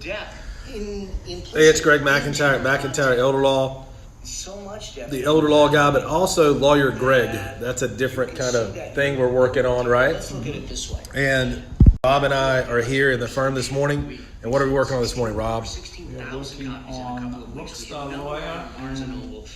depth in Hey, it's Greg McIntyre at McIntyre Elder Law. so much depth. The elder law guy, but also lawyer Greg. That's a different kind of thing we're working on, right? Let's look at it this way. And Rob and I are here in the firm this morning. And what are we working on this morning, Rob? 16,000 copies in a couple of weeks. Rockstar We have Lawyer Barnes and Noble,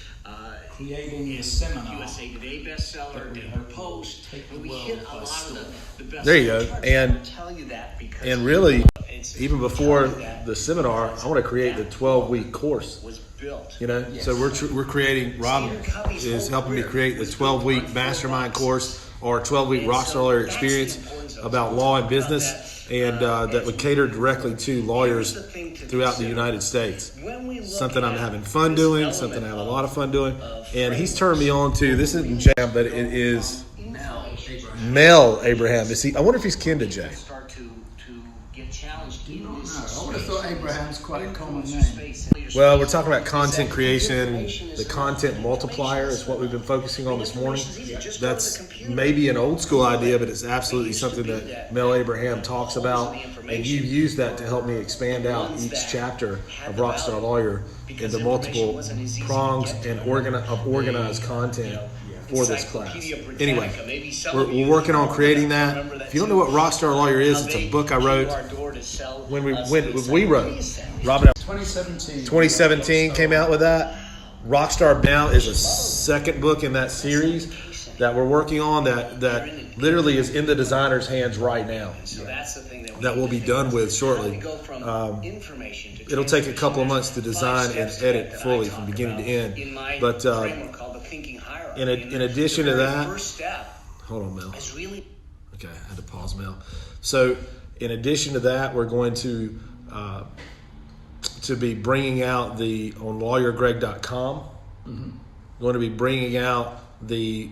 creating a seminar. USA Today bestseller, Denver Post. We hit a lot of the best. There you go. And tell you that because really, it's even before the seminar, I want to create the 12-week course. was built. You know, so we're creating. Rob is helping me create the 12-week mastermind course or 12-week Rockstar Lawyer experience about law and business, and that would cater directly to lawyers throughout the United States. Something I'm having fun doing, something I have a lot of fun doing, and he's turned me on to. This isn't Jam, but it is Mel Abraham. Is he? I wonder if he's kin to Jay. Start to get challenged in this. I would have thought Abraham's quite a common name. Well, we're talking about content creation. The content multiplier is what we've been focusing on this morning. That's maybe an old school idea, but it's absolutely something that Mel Abraham talks about. And you've used that to help me expand out each chapter of Rockstar Lawyer into multiple prongs and organized content for this class. Anyway, we're working on creating that. If you don't know what Rockstar Lawyer is, it's a book I wrote when we wrote. Robin 2017 came out with that. Rockstar Now is a second book in that series that we're working on that literally is in the designer's hands right now. That will be done with shortly. It'll take a couple of months to design and edit fully from beginning to end. But in addition to that, hold on, Mel. Okay, I had to pause, Mel. So in addition to that, we're going to be bringing out on lawyergreg.com. Going to be bringing out the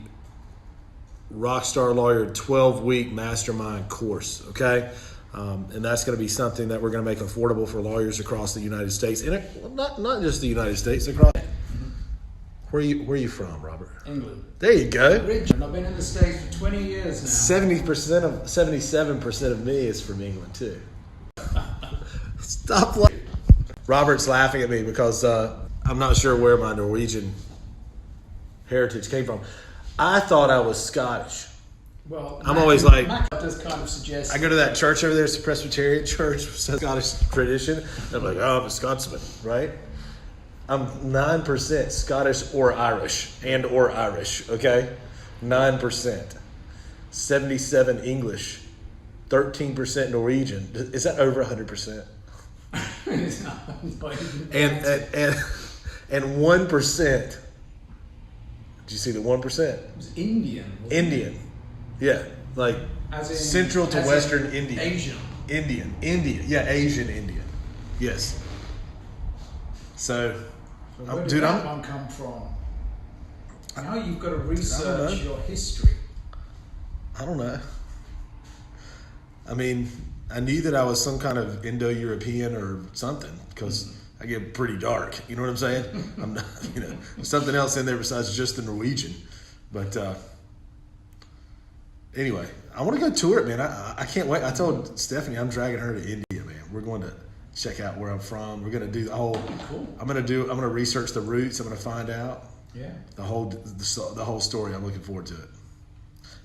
Rockstar Lawyer 12-week mastermind course, okay? And that's going to be something that we're going to make affordable for lawyers across the United States. And not just the United States, across. Where are you from, Robert? England. There you go. Richard, I've been in the States for 20 years now. 77% of me is from England too. Stop laughing. Robert's laughing at me because I'm not sure where my Norwegian heritage came from. I thought I was Scottish. Well, I'm always like, does kind of suggest. I go to that church over there, it's a Presbyterian church, Scottish tradition. I'm like, oh, I'm a Scotsman, right? I'm 9% Scottish or Irish, okay? 9%. 77 English, 13% Norwegian. Is that over 100%? and 1%. Did you see the 1%? It was Indian. Indian. Yeah, like central to western India. Asian. Indian. Yeah, Asian Indian. Yes. So, Where did that one come from? Now you've got to research your history. I don't know. I mean, I knew that I was some kind of Indo-European or something because I get pretty dark. You know what I'm saying? I'm not, there's something else in there besides just the Norwegian. But anyway, I want to go tour it, man. I can't wait. I told Stephanie I'm dragging her to India, man. We're going to check out where I'm from. We're going to do the whole. Cool. I'm going to research the roots. I'm going to find out. Yeah. The whole story. I'm looking forward to it.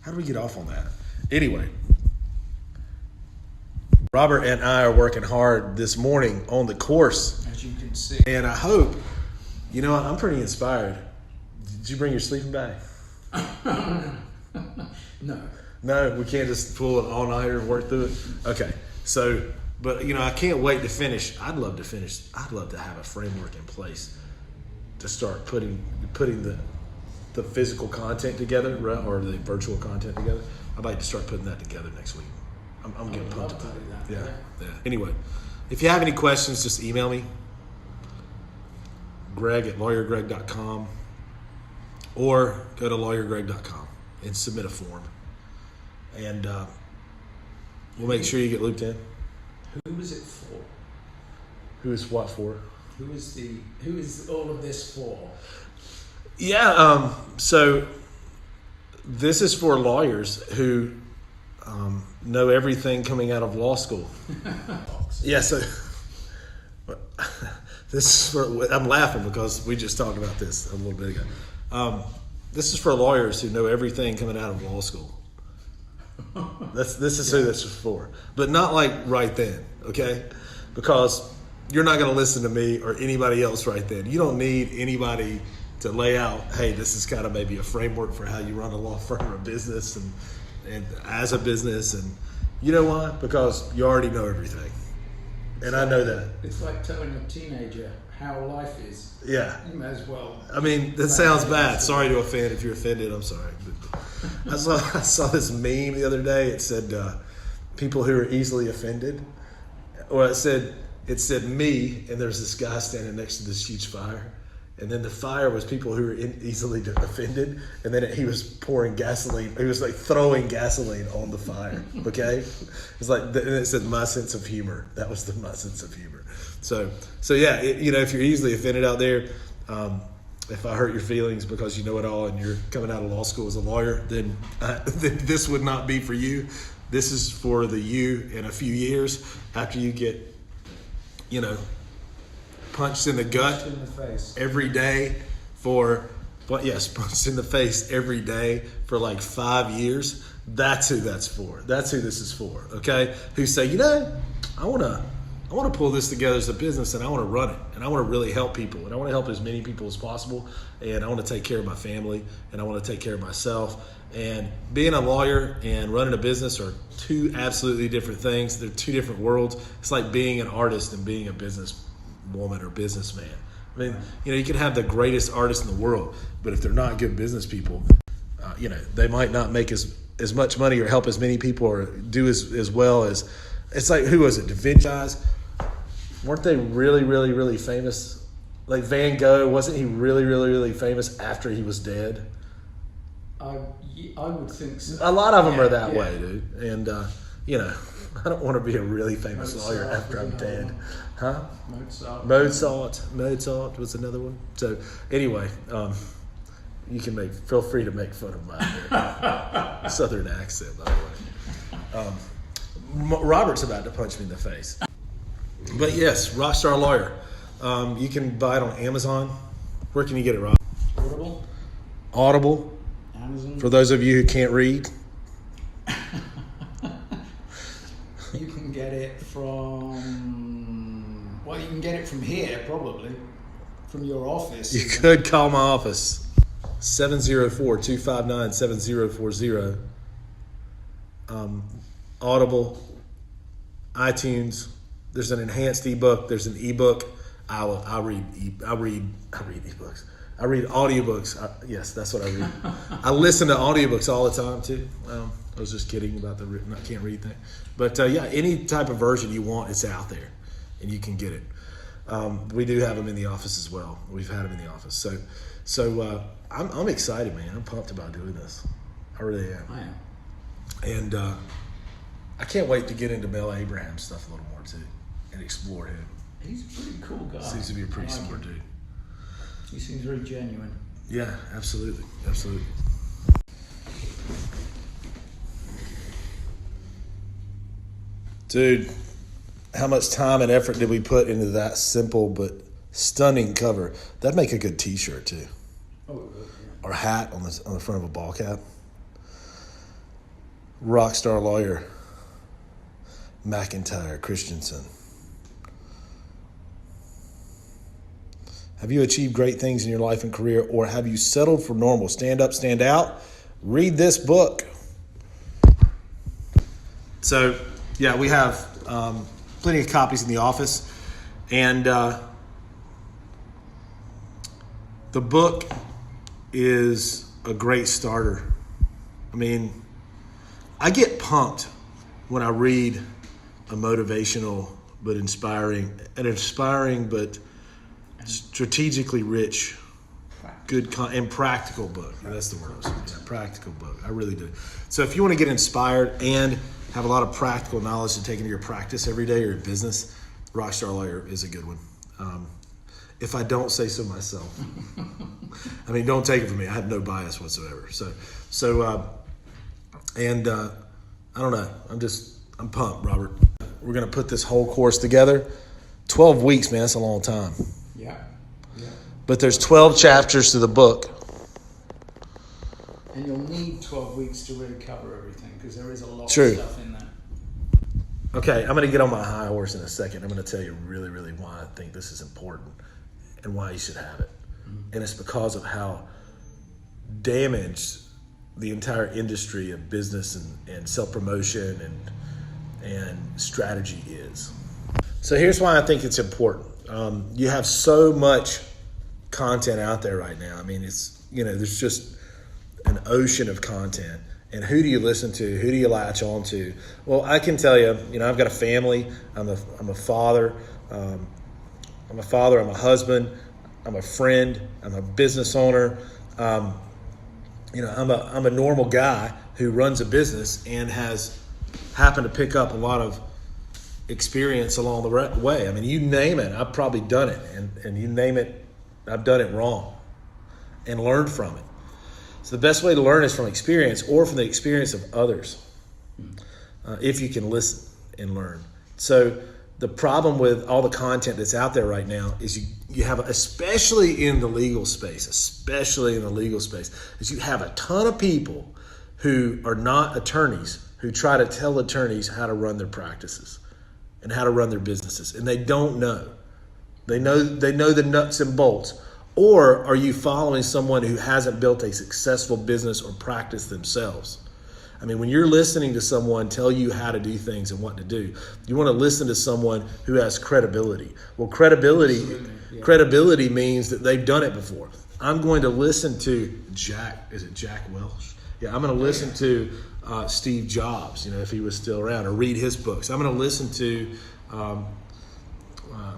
How do we get off on that? Anyway, Robert and I are working hard this morning on the course. As you can see. And I hope, I'm pretty inspired. Did you bring your sleeping bag? No, we can't just pull an all-nighter and work through it? Okay. So, but, I can't wait to finish. I'd love to finish. I'd love to have a framework in place to start putting the physical content together, or the virtual content together. I'd like to start putting that together next week. I'm getting pumped about it. Yeah. Anyway, if you have any questions, just email me, greg@lawyergreg.com, or go to lawyergreg.com and submit a form. And we'll make sure you get looped in. Who is it for? Who is what for? Who is all of this for? Yeah, so this is for lawyers who know everything coming out of law school. Yeah, this is for, I'm laughing because we just talked about this a little bit ago. This is for lawyers who know everything coming out of law school. This is who this is for. But not like right then, okay? Because you're not going to listen to me or anybody else right then. You don't need anybody to lay out, hey, this is kind of maybe a framework for how you run a law firm or a business and as a business. And you know why? Because you already know everything. And I know that. It's like telling a teenager how life is. Yeah. You may as well. I mean, that sounds bad. Sorry to offend. If you're offended, I'm sorry. But I saw this meme the other day. It said people who are easily offended. Or it said me, and there's this guy standing next to this huge fire. And then the fire was people who were easily offended. And then he was pouring gasoline. He was like throwing gasoline on the fire. Okay? It's like, and it said my sense of humor. That was my sense of humor. So yeah, if you're easily offended out there, if I hurt your feelings because you know it all and you're coming out of law school as a lawyer, then this would not be for you. This is for you in a few years after you get, punched in the gut Punched in the face. every day for, punched in the face every day for like 5 years. That's who that's for. That's who this is for, okay? Who say, I want to pull this together as a business and I want to run it and I want to really help people and I want to help as many people as possible and I want to take care of my family and I want to take care of myself. And being a lawyer and running a business are two absolutely different things. They're two different worlds. It's like being an artist and being a businesswoman or businessman. I mean, you can have the greatest artists in the world, but if they're not good business people, they might not make as much money or help as many people or do as well as, it's like, who was it? Da Vinci guys? Weren't they really, really, really famous? Like Van Gogh, wasn't he really, really, really famous after he was dead? I would think so. A lot of them are that way, dude. And, I don't want to be a really famous lawyer after I'm dead. Huh? Mozart was another one. So, anyway, you can feel free to make fun of my southern accent, by the way. Robert's about to punch me in the face. But yes, Rockstar Lawyer. You can buy it on Amazon. Where can you get it, Rob? Audible. Amazon. For those of you who can't read. You can get it you can get it from here, probably. From your office. You could call my office. 704-259-7040. Audible, iTunes. There's an enhanced ebook. There's an ebook. I read ebooks. I read audiobooks. Yes, that's what I read. I listen to audiobooks all the time too. I was just kidding about the I can't read thing. But any type of version you want, it's out there, and you can get it. We do have them in the office as well. We've had them in the office. So I'm excited, man. I'm pumped about doing this. I really am. I am. And I can't wait to get into Mel Abraham's stuff a little more too, and explore him. He's a pretty cool guy. Seems to be a pretty smart dude. He seems very genuine. Yeah, absolutely. Dude, how much time and effort did we put into that simple but stunning cover? That'd make a good T-shirt too. Oh, yeah. Or hat on the front of a ball cap. Rockstar Lawyer, McIntyre, Christensen. Have you achieved great things in your life and career, or have you settled for normal? Stand up, stand out. Read this book. So, yeah, we have plenty of copies in the office. And the book is a great starter. I mean, I get pumped when I read a motivational but inspiring but strategically rich, good and practical book. That's the word. Yeah, practical book. I really do. So if you want to get inspired and have a lot of practical knowledge to take into your practice every day or your business, Rockstar Lawyer is a good one. If I don't say so myself. I mean, don't take it from me. I have no bias whatsoever. I don't know. I'm pumped, Robert. We're going to put this whole course together. 12 weeks, man, that's a long time. Yeah. But there's 12 chapters to the book. And you'll need 12 weeks to really cover everything because there is a lot True. of stuff in there. Okay, I'm going to get on my high horse in a second. I'm going to tell you really, really why I think this is important and why you should have it. And it's because of how damaged the entire industry of business and self-promotion and strategy is. So here's why I think it's important. You have so much content out there right now. I mean, there's just an ocean of content. And who do you listen to? Who do you latch on to? Well, I can tell you, I've got a family. I'm a father. I'm a husband. I'm a friend. I'm a business owner. I'm a normal guy who runs a business and has happened to pick up a lot of experience along the way. I mean, you name it, I've probably done it, and you name it, I've done it wrong and learned from it. So the best way to learn is from experience or from the experience of others, if you can listen and learn. So the problem with all the content that's out there right now is you have, especially in the legal space, is you have a ton of people who are not attorneys who try to tell attorneys how to run their practices and how to run their businesses, and they don't know. They know the nuts and bolts. Or are you following someone who hasn't built a successful business or practice themselves? I mean, when you're listening to someone tell you how to do things and what to do, you want to listen to someone who has credibility. Well, credibility means that they've done it before. I'm going to listen to Jack Welch? Yeah, I'm going to listen to Steve Jobs, if he was still around, or read his books. I'm going to listen to,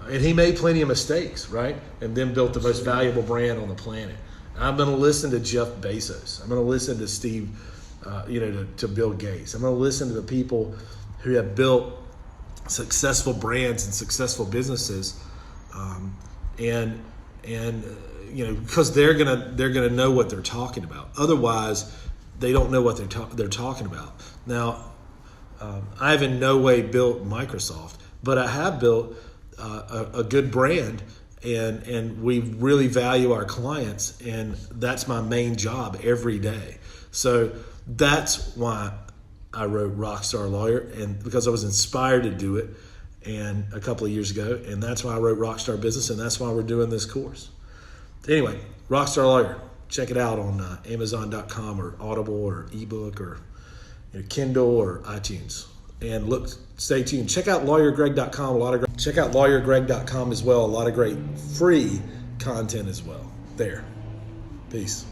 and he made plenty of mistakes, right? And then built the most valuable brand on the planet. I'm going to listen to Jeff Bezos. I'm going to listen to Steve, to Bill Gates. I'm going to listen to the people who have built successful brands and successful businesses, because they're gonna know what they're talking about. Otherwise, they don't know what they're talking about. Now, I've in no way built Microsoft, but I have built a good brand, and we really value our clients, and that's my main job every day. So that's why I wrote Rockstar Lawyer, and because I was inspired to do it and a couple of years ago, and that's why I wrote Rockstar Business, and that's why we're doing this course. Anyway, Rockstar Lawyer, check it out on Amazon.com or Audible or ebook or Kindle or iTunes. And look, stay tuned. Check out LawyerGreg.com. Check out LawyerGreg.com as well. A lot of great free content as well. There. Peace.